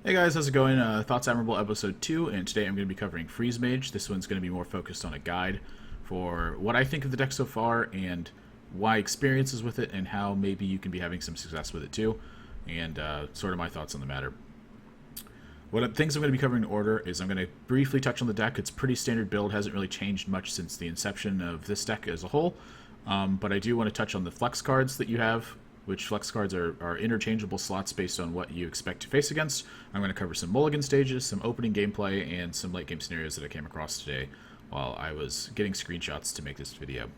Hey guys, how's it going? ThatsAdmirable episode 2, and today I'm going to be covering Freeze Mage. This one's going to be more focused on a guide for what I think of the deck so far and why experiences with it and how maybe you can be having some success with it too, and sort of my thoughts on the matter. Things I'm going to be covering in order is I'm going to briefly touch on the deck. It's pretty standard build, hasn't really changed much since the inception of this deck as a whole, but I do want to touch on the flex cards that you have, which flex cards are interchangeable slots based on what you expect to face against. I'm going to cover some Mulligan stages, some opening gameplay, and some late game scenarios that I came across today while I was getting screenshots to make this video.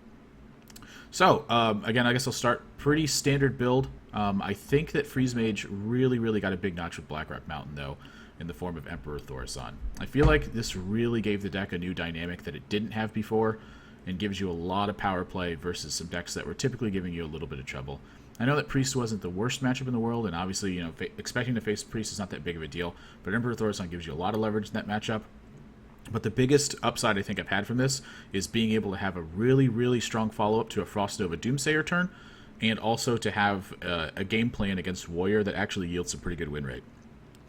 So, again, I guess I'll start pretty standard build. I think that Freeze Mage really got a big notch with Blackrock Mountain, though, in the form of Emperor Thaurissan. I feel like this really gave the deck a new dynamic that it didn't have before and gives you a lot of power play versus some decks that were typically giving you a little bit of trouble. I know that Priest wasn't the worst matchup in the world, and obviously, expecting to face Priest is not that big of a deal, but Emperor Thaurissan gives you a lot of leverage in that matchup. But the biggest upside I think I've had from this is being able to have a really strong follow-up to a Frost Nova Doomsayer turn, and also to have a game plan against Warrior that actually yields some pretty good win rate.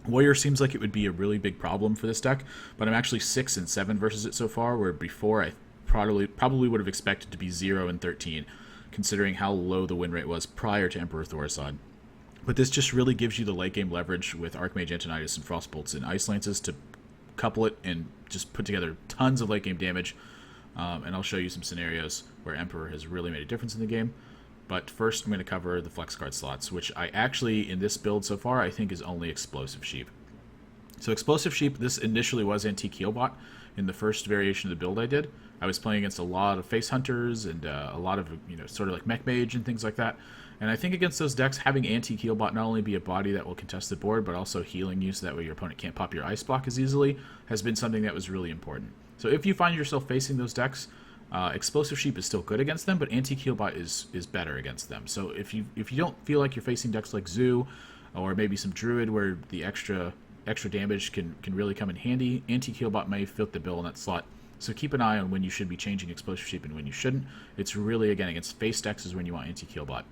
Warrior seems like it would be a really big problem for this deck, but I'm actually 6-7 versus it so far, where before I probably would have expected to be 0-13, considering how low the win rate was prior to Emperor Thaurissan. But this just really gives you the late game leverage with Archmage Antonidas and Frostbolts and Ice Lances to couple it and just put together tons of late game damage. And I'll show you some scenarios where Emperor has really made a difference in the game. But first I'm going to cover the flex card slots, which I actually, in this build so far, I think is only Explosive Sheep. So Explosive Sheep, this initially was anti-Keelbot in the first variation of the build I did. I was playing against a lot of Face Hunters and a lot of, sort of like Mech Mage and things like that. And I think against those decks, having anti-Keelbot not only be a body that will contest the board, but also healing you so that way your opponent can't pop your Ice Block as easily, has been something that was really important. So if you find yourself facing those decks, Explosive Sheep is still good against them, but anti-Keelbot is better against them. So if you don't feel like you're facing decks like Zoo, or maybe some Druid where the extra damage can really come in handy, anti-Keelbot may fit the bill in that slot. So keep an eye on when you should be changing Explosive Sheep and when you shouldn't. It's really, again, against face decks is when you want anti-Keelbot.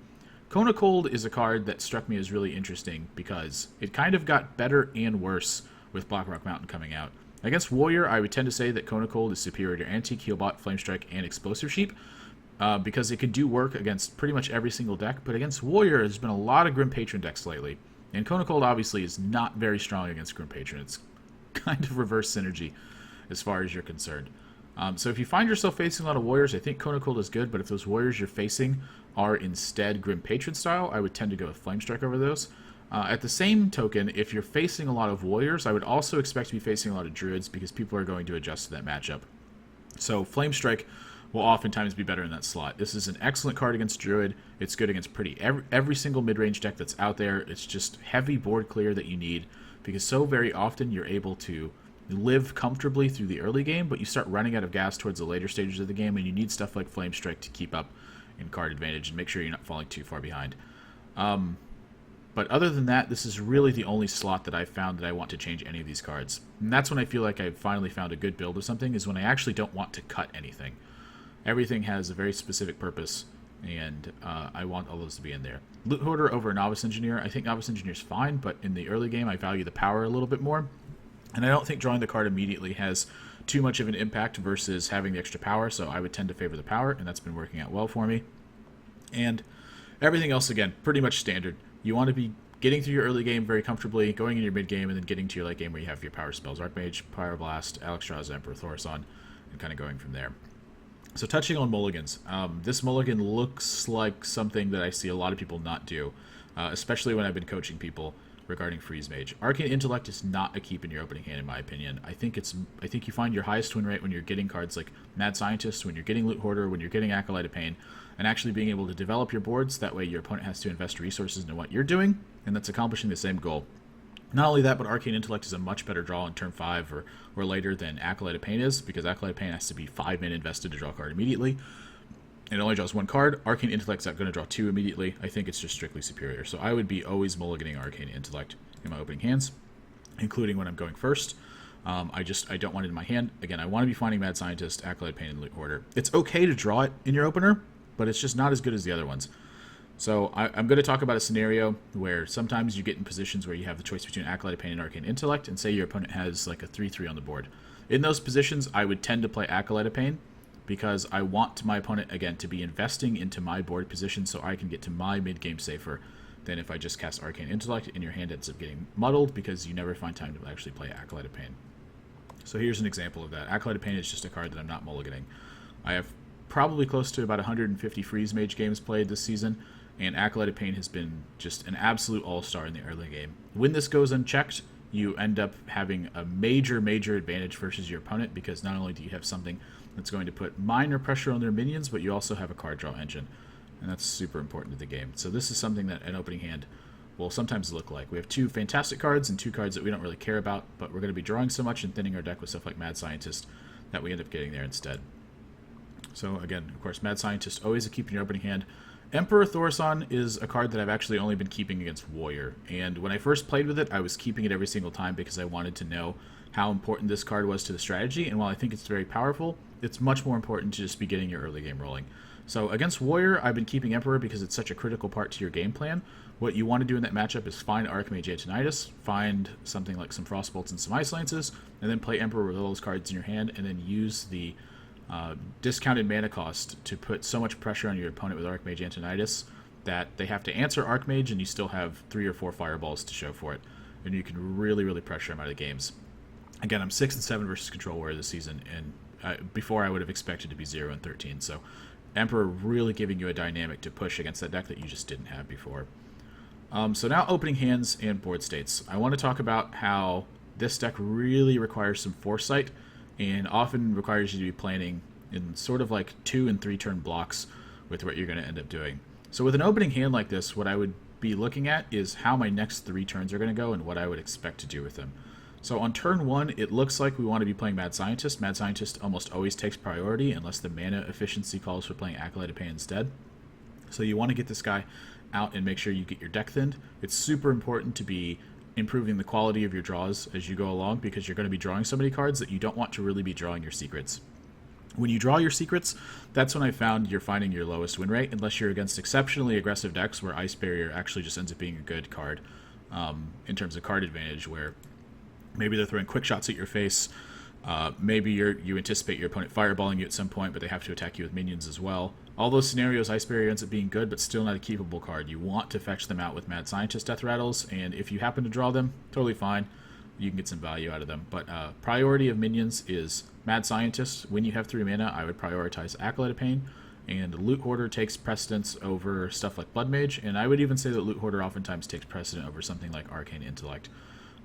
Kona Cold is a card that struck me as really interesting because it kind of got better and worse with Blackrock Mountain coming out. Against Warrior, I would tend to say that Kona Cold is superior to anti-Keelbot, Flamestrike, and Explosive Sheep because it can do work against pretty much every single deck. But against Warrior, there's been a lot of Grim Patron decks lately. And Kona Cold obviously is not very strong against Grim Patron. It's kind of reverse synergy as far as you're concerned. So if you find yourself facing a lot of Warriors, I think Kona Cold is good, but if those Warriors you're facing are instead Grim Patron style, I would tend to go with Flamestrike over those. At the same token, if you're facing a lot of Warriors, I would also expect to be facing a lot of Druids because people are going to adjust to that matchup. So Flamestrike will oftentimes be better in that slot. This is an excellent card against Druid. It's good against every single mid-range deck that's out there. It's just heavy board clear that you need because so very often you're able to live comfortably through the early game, but you start running out of gas towards the later stages of the game, and you need stuff like Flamestrike to keep up in card advantage and make sure you're not falling too far behind. But other than that, this is really the only slot that I've found that I want to change any of these cards. And that's when I feel like I've finally found a good build of something, is when I actually don't want to cut anything. Everything has a very specific purpose, and I want all those to be in there. Loot Hoarder over Novice Engineer. I think Novice Engineer is fine, but in the early game I value the power a little bit more. And I don't think drawing the card immediately has too much of an impact versus having the extra power, so I would tend to favor the power, and that's been working out well for me. And everything else, again, pretty much standard. You want to be getting through your early game very comfortably, going in your mid game, and then getting to your late game where you have your power spells. Archmage, Pyroblast, Alexstrasza, Emperor Thaurissan, and kind of going from there. So touching on mulligans, this mulligan looks like something that I see a lot of people not do, especially when I've been coaching people regarding Freeze Mage. Arcane Intellect is not a keep in your opening hand, in my opinion. I think you find your highest win rate when you're getting cards like Mad Scientist, when you're getting Loot Hoarder, when you're getting Acolyte of Pain, and actually being able to develop your boards. That way your opponent has to invest resources into what you're doing, and that's accomplishing the same goal. Not only that, but Arcane Intellect is a much better draw in turn 5 or later than Acolyte of Pain is, because Acolyte of Pain has to be 5 min invested to draw a card immediately. It only draws 1 card. Arcane Intellect's not going to draw 2 immediately. I think it's just strictly superior. So I would be always mulliganing Arcane Intellect in my opening hands, including when I'm going first. I don't want it in my hand. Again, I want to be finding Mad Scientist, Acolyte Pain, and Loot Hoarder. It's okay to draw it in your opener, but it's just not as good as the other ones. So I'm going to talk about a scenario where sometimes you get in positions where you have the choice between Acolyte of Pain and Arcane Intellect, and say your opponent has like a 3/3 on the board. In those positions, I would tend to play Acolyte of Pain because I want my opponent, again, to be investing into my board position so I can get to my mid-game safer than if I just cast Arcane Intellect and your hand ends up getting muddled because you never find time to actually play Acolyte of Pain. So here's an example of that. Acolyte of Pain is just a card that I'm not mulliganing. I have probably close to about 150 Freeze Mage games played this season, and Acolyte of Pain has been just an absolute all-star in the early game. When this goes unchecked, you end up having a major advantage versus your opponent because not only do you have something that's going to put minor pressure on their minions, but you also have a card draw engine, and that's super important to the game. So this is something that an opening hand will sometimes look like. We have two fantastic cards and two cards that we don't really care about, but we're going to be drawing so much and thinning our deck with stuff like Mad Scientist that we end up getting there instead. So again, of course, Mad Scientist always a keep in your opening hand. Emperor Thaurissan is a card that I've actually only been keeping against Warrior, and when I first played with it, I was keeping it every single time because I wanted to know how important this card was to the strategy, and while I think it's very powerful, it's much more important to just be getting your early game rolling. So against Warrior, I've been keeping Emperor because it's such a critical part to your game plan. What you want to do in that matchup is find Archmage Antonidas, find something like some Frostbolts and some Ice Lances, and then play Emperor with all those cards in your hand, and then use the discounted mana cost to put so much pressure on your opponent with Archmage Antonidas that they have to answer Archmage and you still have 3 or 4 fireballs to show for it. And you can really pressure them out of the games. Again, I'm 6-7 versus Control Warrior this season, and before I would have expected to be 0-13. So Emperor really giving you a dynamic to push against that deck that you just didn't have before. So now opening hands and board states. I want to talk about how this deck really requires some foresight and often requires you to be planning in sort of like 2 and 3 turn blocks with what you're going to end up doing. So with an opening hand like this, what I would be looking at is how my next 3 turns are going to go and what I would expect to do with them. So on turn 1, it looks like we want to be playing Mad Scientist. Mad Scientist almost always takes priority unless the mana efficiency calls for playing Acolyte of Pain instead. So you want to get this guy out and make sure you get your deck thinned. It's super important to be improving the quality of your draws as you go along because you're going to be drawing so many cards that you don't want to really be drawing your secrets. When you draw your secrets, that's when I found you're finding your lowest win rate, unless you're against exceptionally aggressive decks where Ice Barrier actually just ends up being a good card in terms of card advantage, where maybe they're throwing quick shots at your face, maybe you anticipate your opponent fireballing you at some point, but they have to attack you with minions as well. All those scenarios, Ice Barrier ends up being good, but still not a keepable card. You want to fetch them out with Mad Scientist Death Rattles, and if you happen to draw them, totally fine. You can get some value out of them. But priority of minions is Mad Scientist. When you have 3 mana, I would prioritize Acolyte of Pain, and Loot Hoarder takes precedence over stuff like Blood Mage, and I would even say that Loot Hoarder oftentimes takes precedent over something like Arcane Intellect,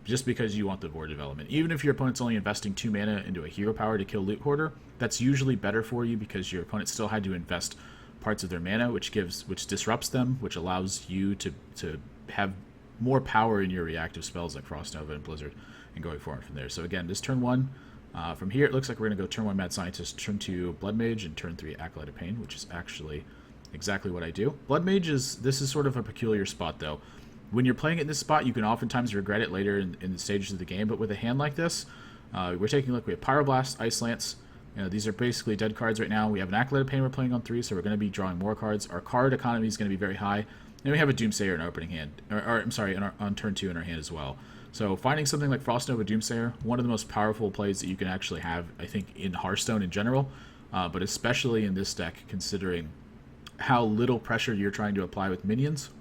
just because you want the board development. Even if your opponent's only investing 2 mana into a hero power to kill Loot Hoarder, that's usually better for you because your opponent still had to invest parts of their mana, which disrupts them, which allows you to have more power in your reactive spells like Frost Nova and Blizzard, and going forward from there. So again, this turn 1, from here it looks like we're going to go turn 1 Mad Scientist, turn 2 Blood Mage, and turn 3 Acolyte of Pain, which is actually exactly what I do. Blood Mage this is sort of a peculiar spot though. When you're playing it in this spot, you can oftentimes regret it later in the stages of the game, but with a hand like this, we're taking a look. We have Pyroblast, Ice Lance. These are basically dead cards right now. We have an Acolyte of Pain we're playing on 3, so we're going to be drawing more cards. Our card economy is going to be very high. And we have a Doomsayer in our opening hand, on turn 2 in our hand as well. So finding something like Frost Nova Doomsayer, one of the most powerful plays that you can actually have, I think, in Hearthstone in general, but especially in this deck, considering how little pressure you're trying to apply with minions,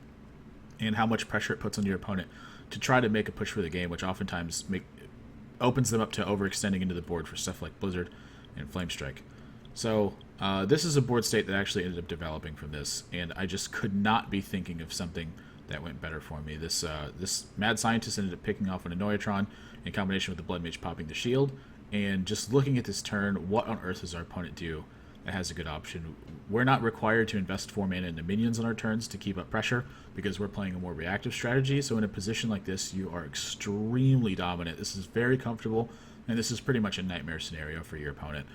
and how much pressure it puts on your opponent to try to make a push for the game, which oftentimes opens them up to overextending into the board for stuff like Blizzard and Flamestrike. So this is a board state that actually ended up developing from this, and I just could not be thinking of something that went better for me. This Mad Scientist ended up picking off an Annoyatron in combination with the Blood Mage popping the shield, and just looking at this turn, what on earth does our opponent do that has a good option? We're not required to invest 4 mana into minions on our turns to keep up pressure because we're playing a more reactive strategy. So in a position like this, you are extremely dominant. This is very comfortable, and this is pretty much a nightmare scenario for your opponent.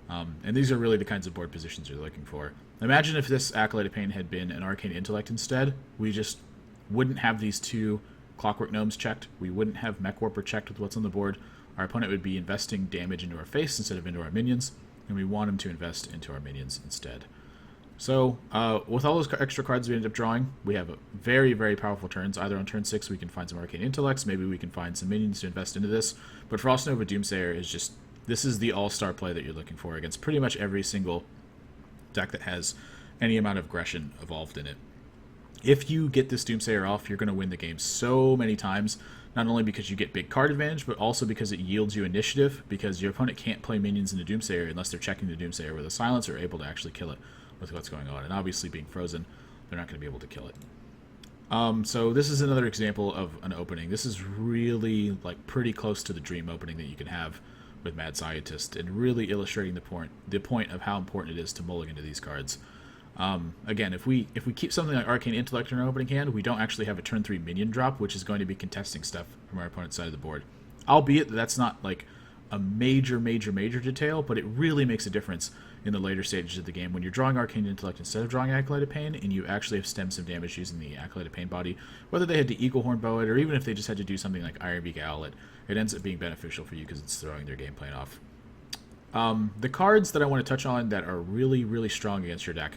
And these are really the kinds of board positions you're looking for. Imagine if this Acolyte of Pain had been an Arcane Intellect instead. We just wouldn't have these 2 Clockwork Gnomes checked. We wouldn't have Mech Warper checked with what's on the board. Our opponent would be investing damage into our face instead of into our minions, and we want him to invest into our minions instead. So, with all those extra cards we end up drawing, we have very, very powerful turns. Either on turn 6, we can find some Arcane Intellects, maybe we can find some minions to invest into this. But Frost Nova Doomsayer is just, this is the all-star play that you're looking for against pretty much every single deck that has any amount of aggression evolved in it. If you get this Doomsayer off, you're going to win the game so many times, not only because you get big card advantage, but also because it yields you initiative, because your opponent can't play minions into Doomsayer unless they're checking the Doomsayer with a silence or able to actually kill it with what's going on. And obviously being frozen, they're not going to be able to kill it. So this is another example of an opening. This is really like pretty close to the dream opening that you can have with Mad Scientist, and really illustrating the point of how important it is to mulligan to these cards. Again, if we keep something like Arcane Intellect in our opening hand, we don't actually have a turn 3 minion drop, which is going to be contesting stuff from our opponent's side of the board. Albeit that's not like a major detail, but it really makes a difference in the later stages of the game when you're drawing Arcane Intellect instead of drawing Acolyte of Pain, and you actually have stemmed some damage using the Acolyte of Pain body. Whether they had to Eagle Horn Bow it, or even if they just had to do something like Ironbeak Owl it, it ends up being beneficial for you because it's throwing their game plan off. The cards that I want to touch on that are really, really strong against your deck,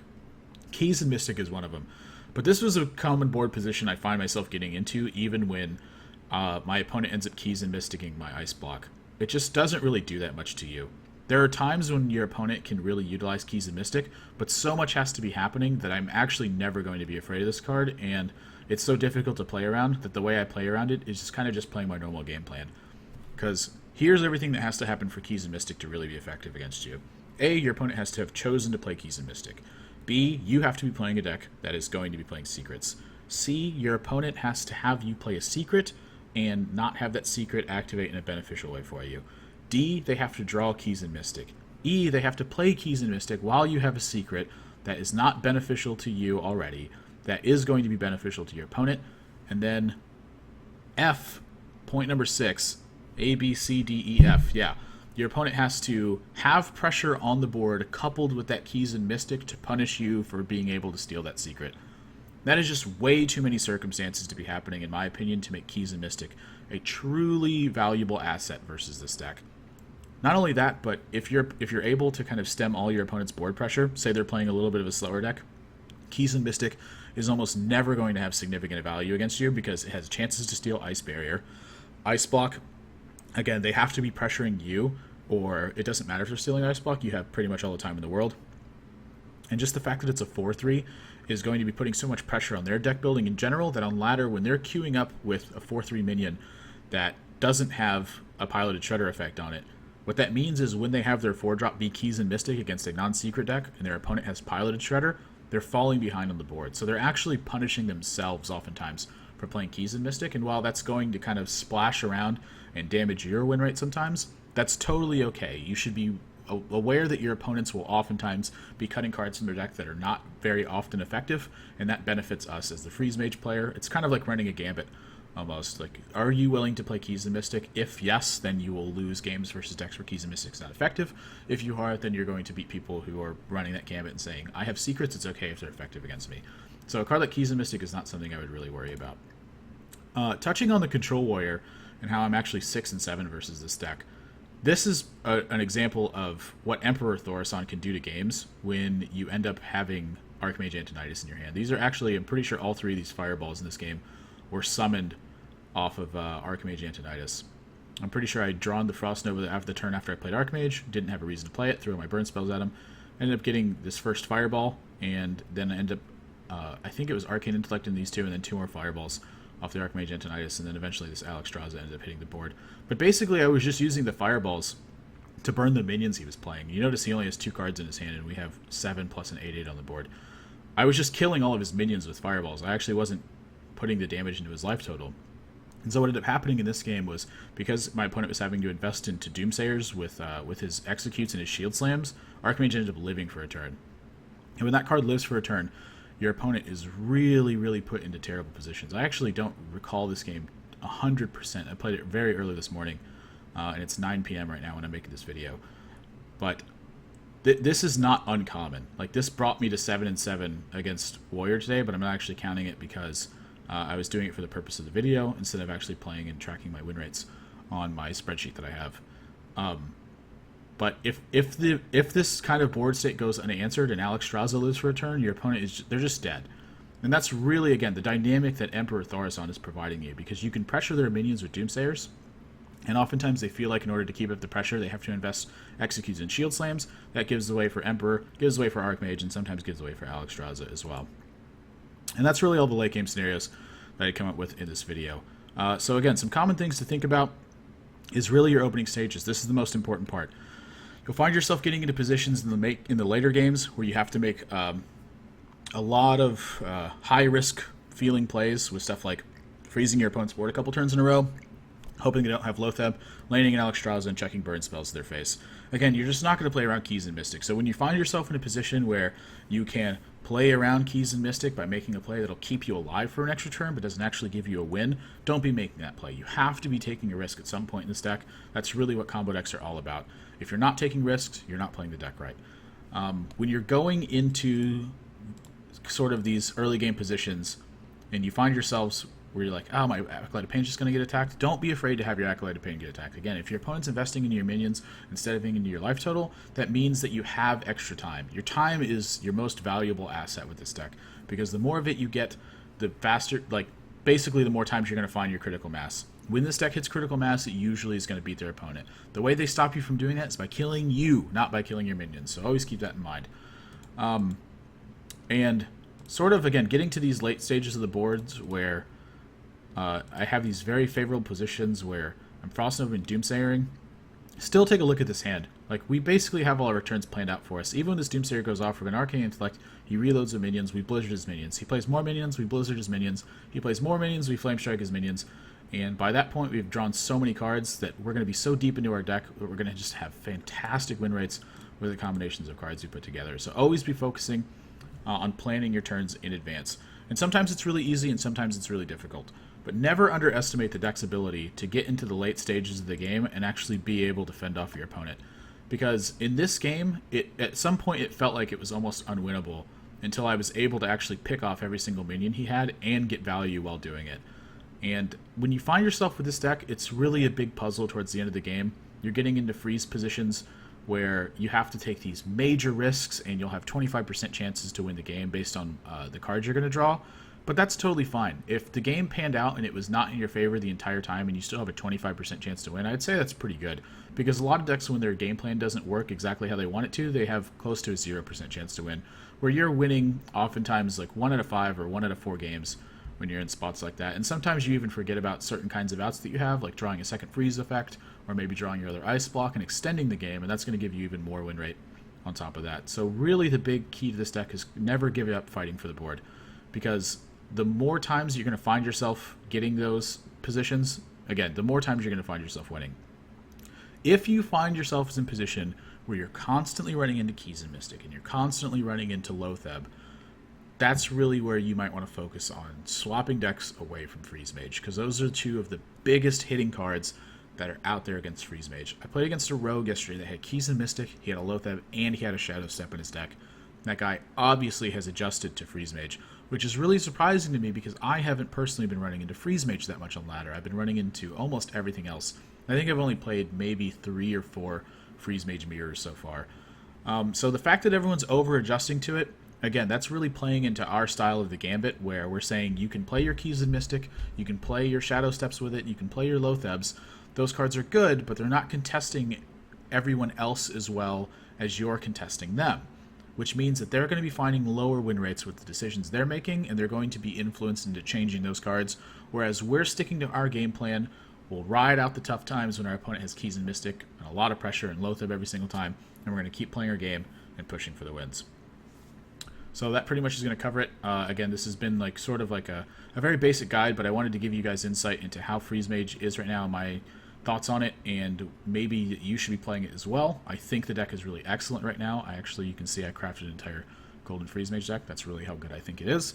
Keys and Mystic is one of them. But this was a common board position I find myself getting into even when my opponent ends up Keys and Mysticking my Ice Block. It just doesn't really do that much to you. There are times when your opponent can really utilize Keys and Mystic, but so much has to be happening that I'm actually never going to be afraid of this card, and it's so difficult to play around that the way I play around it is just kind of just playing my normal game plan. Because here's everything that has to happen for Keys and Mystic to really be effective against you. A, your opponent has to have chosen to play Keys and Mystic. B, you have to be playing a deck that is going to be playing secrets. C, your opponent has to have you play a secret and not have that secret activate in a beneficial way for you. D, they have to draw Keys and Mystic. E, they have to play Keys and Mystic while you have a secret that is not beneficial to you already, that is going to be beneficial to your opponent. And then F, point number 6, A, B, C, D, E, F, yeah. Your opponent has to have pressure on the board coupled with that Keys and Mystic to punish you for being able to steal that secret. That is just way too many circumstances to be happening, in my opinion, to make Keys and Mystic a truly valuable asset versus this deck. Not only that, but if you're able to kind of stem all your opponent's board pressure, say they're playing a little bit of a slower deck, Keys and Mystic is almost never going to have significant value against you because it has chances to steal Ice Barrier. Ice Block, again, they have to be pressuring you, or it doesn't matter if they're stealing Ice Block, you have pretty much all the time in the world. And just the fact that it's a 4-3 is going to be putting so much pressure on their deck building in general that on ladder, when they're queuing up with a 4-3 minion that doesn't have a piloted Shredder effect on it, what that means is when they have their 4-drop be Keys and Mystic against a non-secret deck and their opponent has piloted Shredder, they're falling behind on the board. So they're actually punishing themselves oftentimes for playing Keys and Mystic, and while that's going to kind of splash around and damage your win rate sometimes, that's totally okay. You should be aware that your opponents will oftentimes be cutting cards from their deck that are not very often effective, and that benefits us as the Freeze Mage player. It's kind of like running a gambit, almost. Like, are you willing to play Keys and Mystic? If yes, then you will lose games versus decks where Keys and Mystic's not effective. If you are, then you're going to beat people who are running that gambit and saying, I have secrets, it's okay if they're effective against me. So a card like Keys and Mystic is not something I would really worry about. Touching on the Control Warrior and how I'm actually 6 and 7 versus this deck, this is an example of what Emperor Thaurissan can do to games when you end up having Archmage Antonidas in your hand. These are actually, I'm pretty sure all 3 of these fireballs in this game were summoned off of Archmage Antonidas. I'm pretty sure I'd drawn the Frost Nova after the turn after I played Archmage, didn't have a reason to play it, threw my burn spells at him, ended up getting this first fireball, and then I ended up, I think it was Arcane Intellect in these 2, and then 2 more fireballs off the Archmage Antonidas, and then eventually this Alexstrasza ended up hitting the board. But basically I was just using the fireballs to burn the minions he was playing. You notice he only has 2 cards in his hand, and we have 7 plus an 8/8 on the board. I was just killing all of his minions with fireballs. I actually wasn't putting the damage into his life total. And so what ended up happening in this game was, because my opponent was having to invest into Doomsayers with his Executes and his Shield Slams, Archmage ended up living for a turn. And when that card lives for a turn, your opponent is really, really put into terrible positions. I actually don't recall this game 100%. I played it very early this morning, and it's 9 p.m. right now when I'm making this video. But this is not uncommon. Like, this brought me to 7 and 7 against Warrior today, but I'm not actually counting it because I was doing it for the purpose of the video instead of actually playing and tracking my win rates on my spreadsheet that I have. But if this kind of board state goes unanswered and Alexstrasza lives for a turn, your opponent they're just dead. And that's really, again, the dynamic that Emperor Thaurissan is providing you, because you can pressure their minions with Doomsayers, and oftentimes they feel like in order to keep up the pressure, they have to invest Executes and Shield Slams. That gives away for Emperor, gives away for Archmage, and sometimes gives away for Alexstrasza as well. And that's really all the late game scenarios that I come up with in this video. So again, some common things to think about is really your opening stages. This is the most important part. You'll find yourself getting into positions in the later games where you have to make a lot of high-risk feeling plays with stuff like freezing your opponent's board a couple turns in a row, hoping they don't have Lotheb, landing in Alexstrasza, and checking burn spells to their face. Again, you're just not going to play around Keys and Mystic. So when you find yourself in a position where you can play around Keys and Mystic by making a play that'll keep you alive for an extra turn but doesn't actually give you a win, don't be making that play. You have to be taking a risk at some point in this deck. That's really what combo decks are all about. If you're not taking risks, you're not playing the deck right. When you're going into sort of these early game positions and you find yourselves where you're like, oh, my Acolyte of Pain is just going to get attacked, don't be afraid to have your Acolyte of Pain get attacked. Again, if your opponent's investing into your minions instead of into your life total, that means that you have extra time. Your time is your most valuable asset with this deck, because the more of it you get, the faster, like, basically the more times you're going to find your critical mass. When this deck hits critical mass, it usually is going to beat their opponent. The way they stop you from doing that is by killing you, not by killing your minions, so always keep that in mind. And sort of, again, getting to these late stages of the boards where I have these very favorable positions where I'm Frosting Over and Doomsayering. Still take a look at this hand. Like, we basically have all our returns planned out for us. Even when this Doomsayer goes off, we're going to Arcane Intellect, he reloads the minions, we Blizzard his minions. He plays more minions, we Blizzard his minions. He plays more minions, we Flame Strike his minions. And by that point, we've drawn so many cards that we're going to be so deep into our deck that we're going to just have fantastic win rates with the combinations of cards we put together. So always be focusing on planning your turns in advance. And sometimes it's really easy and sometimes it's really difficult. But never underestimate the deck's ability to get into the late stages of the game and actually be able to fend off your opponent. Because in this game, at some point it felt like it was almost unwinnable until I was able to actually pick off every single minion he had and get value while doing it. And when you find yourself with this deck, it's really a big puzzle towards the end of the game. You're getting into freeze positions where you have to take these major risks and you'll have 25% chances to win the game based on the cards you're going to draw. But that's totally fine. If the game panned out and it was not in your favor the entire time and you still have a 25% chance to win, I'd say that's pretty good. Because a lot of decks, when their game plan doesn't work exactly how they want it to, they have close to a 0% chance to win. Where you're winning oftentimes like 1 out of 5 or 1 out of 4 games when you're in spots like that. And sometimes you even forget about certain kinds of outs that you have, like drawing a second freeze effect, or maybe drawing your other ice block and extending the game, and that's going to give you even more win rate on top of that. So really the big key to this deck is never give up fighting for the board. Because the more times you're going to find yourself getting those positions, again, the more times you're going to find yourself winning. If you find yourself in a position where you're constantly running into Keys and Mystic and you're constantly running into Lotheb, that's really where you might want to focus on swapping decks away from Freeze Mage, because those are two of the biggest hitting cards that are out there against Freeze Mage. I played against a rogue yesterday that had Keys and Mystic, he had a Lotheb, and he had a Shadow Step in his deck. That guy obviously has adjusted to Freeze Mage, which is really surprising to me because I haven't personally been running into Freeze Mage that much on ladder. I've been running into almost everything else. I think I've only played maybe 3 or 4 Freeze Mage mirrors so far. So the fact that everyone's over-adjusting to it, again, that's really playing into our style of the Gambit, where we're saying you can play your Keys and Mystic, you can play your Shadow Steps with it, you can play your Lothebs. Those cards are good, but they're not contesting everyone else as well as you're contesting them, which means that they're going to be finding lower win rates with the decisions they're making, and they're going to be influenced into changing those cards, whereas we're sticking to our game plan. We'll ride out the tough times when our opponent has Keys and Mystic and a lot of pressure and Lotheb every single time, and we're going to keep playing our game and pushing for the wins. So that pretty much is going to cover it. Again, this has been like sort of like a very basic guide, but I wanted to give you guys insight into how Freeze Mage is right now, my thoughts on it, and maybe you should be playing it as well. I think the deck is really excellent right now. You can see I crafted an entire Golden Freeze Mage deck. That's really how good I think it is.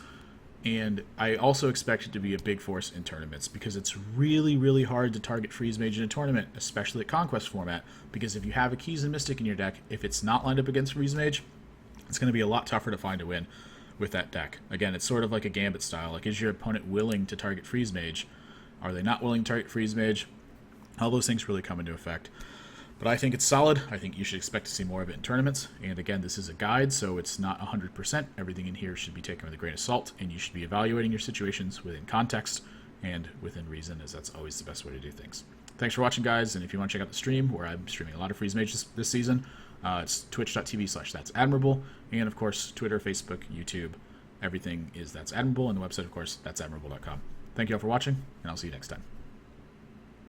And I also expect it to be a big force in tournaments, because it's really, really hard to target Freeze Mage in a tournament, especially at Conquest format, because if you have a Keys and Mystic in your deck, if it's not lined up against Freeze Mage, it's going to be a lot tougher to find a win with that deck. Again, it's sort of like a Gambit style. Like, is your opponent willing to target Freeze Mage? Are they not willing to target Freeze Mage? All those things really come into effect. But I think it's solid. I think you should expect to see more of it in tournaments. And again, this is a guide, so it's not 100%. Everything in here should be taken with a grain of salt, and you should be evaluating your situations within context and within reason, as that's always the best way to do things. Thanks for watching, guys, and if you want to check out the stream, where I'm streaming a lot of Freeze Mage this season, it's twitch.tv/ThatsAdmirable, and of course, Twitter, Facebook, YouTube, everything is ThatsAdmirable, and the website, of course, ThatsAdmirable.com. Thank you all for watching, and I'll see you next time.